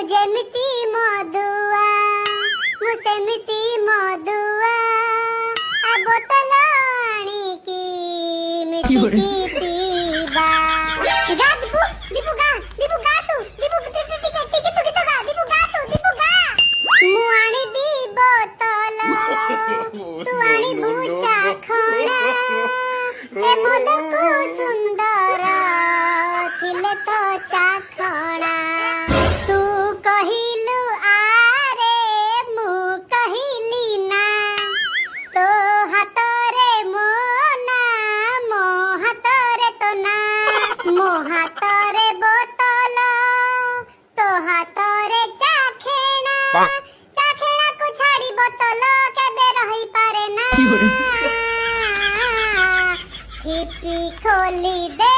ଯେମିତି ମଧୁଆ ମୁଁ ସେମିତି ମଧୁଆ ଆ ବୋତଲ ଆଣିକି ମିଶିକି ପିଇବା। ଗା ଦୀପୁ ଦୀପୁ ଗା ତୁ ଦୀପୁ ଟିକେ ଶିଖି ତୁ ଗୀତ ଗା ଦୀପୁ ଗା ମୁଁ ଆଣିବି ବୋତଲ ତୁ ଆଣିବୁ ଚାଖଣା ଏ ମଦକୁ ସୁନ୍ଦର ଥିଲେ ତ ଚାଖଣା। ତୁ କହିଲୁ ଆରେ ମୁଁ କହିଲି ନା ତୋ ହାତରେ ମୋ ନା ମୋ ହାତରେ ତ ନା ମୋ ହାତରେ ବୋତଲ ତୋ ହାତରେ ଚାଖଣା ଚାଖଣାକୁ ଛାଡ଼ି ବୋତଲ କେବେ ରହିପାରେ ନା। ଠିପି ଖୋଲି ଦେ